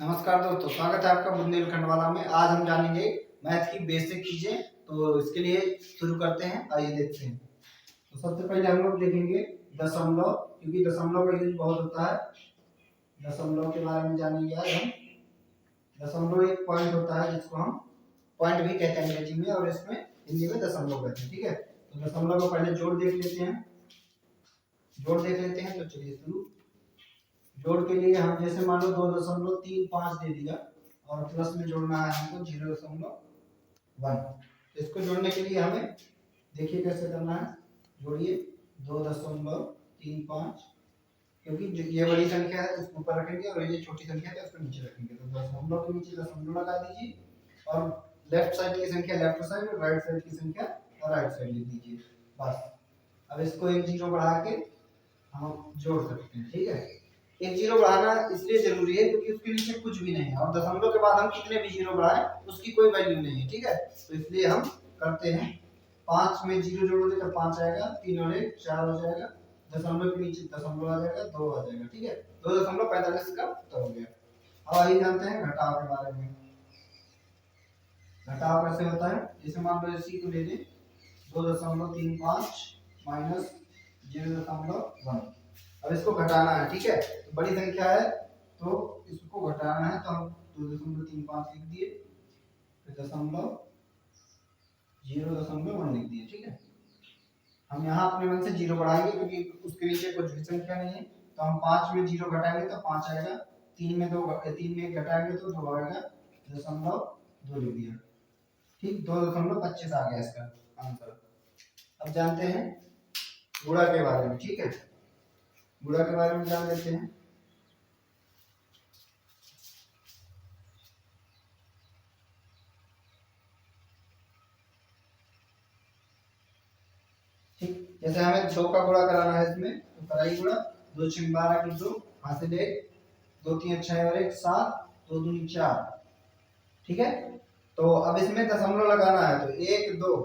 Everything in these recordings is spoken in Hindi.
नमस्कार दोस्तों, स्वागत है आपका बुंदेलखंड वाला में। आज हम जानेंगे मैथ की बेसिक चीजें। तो इसके लिए शुरू करते हैं, आइए देखते हैं। तो सबसे पहले हम लोग देखेंगे दशमलव, क्योंकि दशमलव का यूज बहुत होता है। दशमलव के बारे में जानेंगे आज हम। दशमलव एक पॉइंट होता है जिसको हम पॉइंट भी कहते हैं अंग्रेजी में, और इसमें हिंदी में दशमलव कहते हैं। ठीक है, तो दशमलव को पहले जोड़ देख लेते हैं। तो चलिए शुरू। जोड़ के लिए हम जैसे मान लो 2.35 दे दिया और प्लस में जोड़ना है हमको 0.1। तो इसको जोड़ने के लिए हमें देखिए कैसे करना है। जोड़िए 2.35, क्योंकि ये बड़ी संख्या है तो उसको ऊपर रखेंगे और ये छोटी संख्या है तो उसको नीचे रखेंगे। तो दशमलव के नीचे दशमलव लगा दीजिए और लेफ्ट साइड की संख्या लेफ्ट साइड और राइट साइड की संख्या राइट साइड लिख दीजिए। बस अब इसको एक जीरो बढ़ा के हम जोड़ सकते हैं। ठीक है, एक जीरो बढ़ाना इसलिए जरूरी है क्योंकि उसके नीचे कुछ भी नहीं है, और दशमलव के बाद हम कितने भी जीरो बढ़ाएं उसकी कोई वैल्यू नहीं है। ठीक है, तो इसलिए हम करते हैं 5 में जीरो जोड़ोगे तो 5 आएगा, 3 और 1 4 हो जाएगा, दशमलव के नीचे दशमलव आ जाएगा, 2 आ जाएगा। ठीक है, 2.45 का उत्तर हो गया। अब आइए जानते हैं घटाव के बारे में। घटाव कैसे होता है, जैसे मान लो इसी को ले लें 2.35 माइनस 0.1। अब इसको घटाना है। ठीक है, तो बड़ी संख्या है तो इसको घटाना है, तो हम 2.35 लिख दिए, फिर दशमलव 0.1 लिख दिए। ठीक है, हम यहाँ अपने मन से जीरो बढ़ाएंगे क्योंकि उसके नीचे कुछ भी संख्या नहीं है। तो हम 5 में जीरो घटाएंगे तो 5 आएगा, 3 में 1 घटाएंगे तो 2 आएगा, 2.2 लिख दिया। ठीक, 2.25 आ गया इसका आंसर। अब जानते हैं गुणा के बारे में। ठीक है, गुणा के बारे में जान लेते हैं। ठीक, जैसे हमें 2 का गुणा कराना है इसमें, तो कराई गुणा। 2 6 12 की 2 हासिल 1, 2 3 6 और 1 7, 2 दूनी 4। ठीक है, तो अब इसमें दशमलव लगाना है, तो 1 2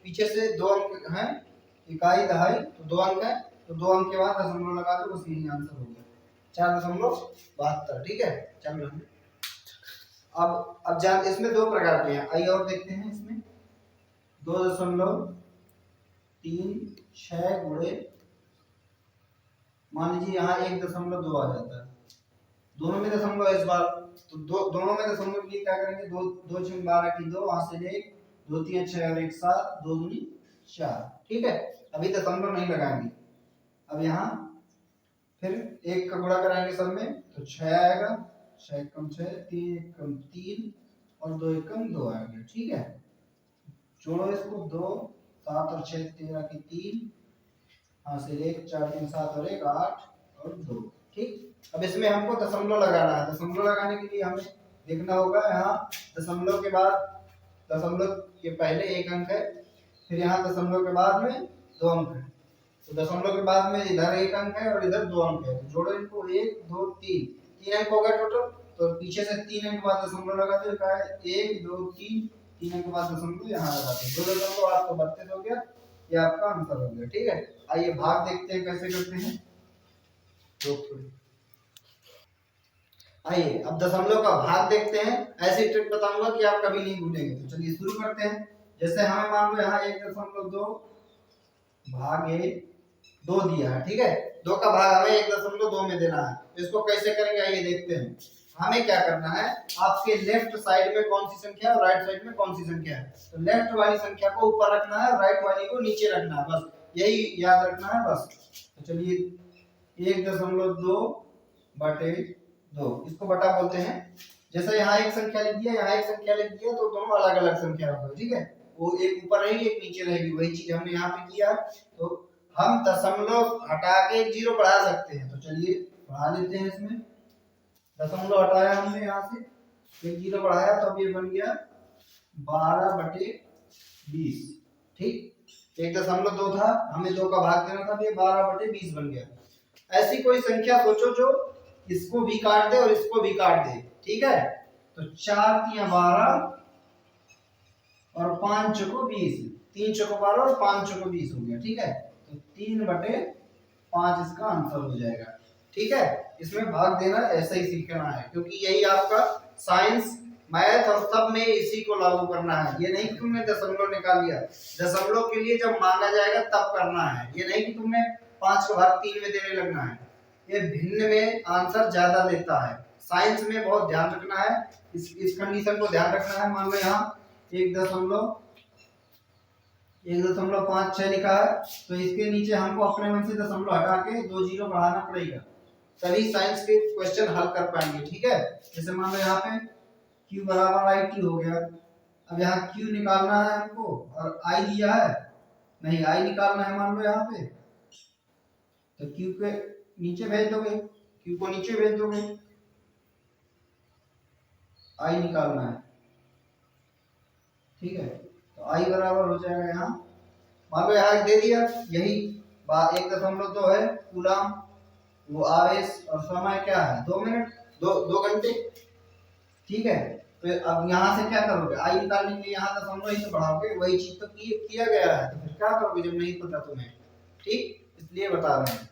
पीछे से 2 अंक हैं, इकाई दहाई, तो 2 अंक है, तो 2 अंक के बाद दशमलव लगा दो, बस यही आंसर हो गया 4.72। ठीक है, चल रहा है। अब जान इसमें 2 प्रकार के हैं, आइए और देखते हैं। इसमें 2.36 गुणे, मान लीजिए यहाँ 1.2 आ जाता है, दोनों में दशमलव है इस बार, तो दोनों में दशमलव के लिए क्या करेंगे, 2 2 6 12 की 2 हासिल 1, 2 3 6 और 1 7, 2 दूनी 4। ठीक है, अभी दशमलव नहीं लगाएंगे। अब यहाँ फिर 1 का गुणा कराएंगे सब में, तो 6 आएगा, 6 कम 6, 3 कम 3 और 2 कम 2 आएगा। ठीक है, जोड़ो इसको, 2 7 और 6 13 की 3 हासिल 1, 4 3 7 और 1 8 और 2। ठीक, अब इसमें हमको दशमलव लगाना है। दशमलव लगाने के लिए हमें देखना होगा, यहाँ दशमलव के बाद, दशमलव के पहले 1 अंक है, फिर यहाँ दशमलव के बाद में 2 अंक है, तो दशमलव के बाद में इधर 1 अंक है और इधर 2 अंक है, तो जोड़ो इनको, 1 2 3 अंक हो गए टोटल। तो पीछे से 3 अंक बाद दशमलव लगाते हैं, कहा है 1 2 3 अंक बाद दशमलव यहाँ लगाते हैं, 2.32 हो गया, ये आपका आंसर हो गया। ठीक है, आइए भाग देखते हैं कैसे करते हैं। आइए अब दशमलव का भाग देखते हैं, ऐसी ट्रिक बताऊंगा कि आप कभी नहीं भूलेंगे। तो चलिए शुरू करते हैं। जैसे हमें मान लो यहाँ 1.2 भागे 2 दिया है। ठीक है, 2 का भाग हमें 1.2 में देना है, तो इसको कैसे करेंगे आइए देखते हैं। हमें क्या करना है, आपके लेफ्ट साइड में कौन सी संख्या है और राइट साइड में कौन सी संख्या है, तो लेफ्ट वाली संख्या को ऊपर रखना है, राइट वाली को नीचे रखना है, बस यही याद रखना है बस। तो चलिए 1.2 बटे 2, इसको बटा बोलते हैं। जैसे यहाँ एक संख्या लिख दिया, यहाँ एक संख्या लिख दिया, तो दोनों अलग अलग संख्या होगी। ठीक है, वो एक ऊपर रहेगी एक नीचे रहेगी, वही चीज हमने यहाँ पे किया। तो हम दशमलव हटा के जीरो बढ़ा सकते हैं, तो चलिए बढ़ा लेते हैं। इसमें दशमलव हटाया हमने यहाँ से, एक जीरो बढ़ाया, तो अब ये बन गया 12/20। ठीक, 1.2 था, हमें 2 का भाग देना था, ये 12/20 बन गया। ऐसी कोई संख्या सोचो जो इसको भी काट दे और इसको भी काट दे। ठीक है, तो 4 3 12 और 5 चौको 20, 3 चौको 12 और 5 चौको 20 हो गया। ठीक है, तो 3/5 इसका आंसर हो जाएगा। ठीक है, इसमें भाग देना ऐसा ही सीखना है, क्योंकि यही आपका साइंस मैथ और सब में इसी को लागू करना है। ये नहीं कि तुमने दशमलव निकाल लिया, दशमलव के लिए जब मांगा जाएगा तब करना है। ये नहीं कि तुमने 5 का भाग 3 में देने लगना है। ये भिन्न में आंसर ज्यादा देता है। साइंस में बहुत ध्यान रखना है, इस कंडीशन को ध्यान रखना है। मान लो यहाँ 1.56 लिखा है, तो इसके नीचे हमको अपने मन से दशमलव हटा के 2 जीरो बढ़ाना पड़ेगा, तभी साइंस के क्वेश्चन हल कर पाएंगे। ठीक है, जैसे मान लो यहाँ पे q बराबर IT हो गया। अब यहाँ q निकालना है हमको और I दिया है, नहीं I निकालना है मान लो यहाँ पे, तो q के नीचे भेज दोगे, q को नीचे भेज दोगे, I निकालना है। ठीक है, तो I बराबर हो जाएगा यहाँ, मान लो यहाँ दे दिया, यही बात 1.2 है कूलम, वो आवेश, और समय क्या है 2 मिनट, 2 घंटे। ठीक है, तो अब यहाँ से क्या करोगे, आई निकालने के लिए यहाँ दशमलव ही तो बढ़ाओगे, वही चीज तो किया गया है, तो फिर क्या करोगे जब नहीं पता तुम्हें। ठीक, इसलिए बता रहे हैं।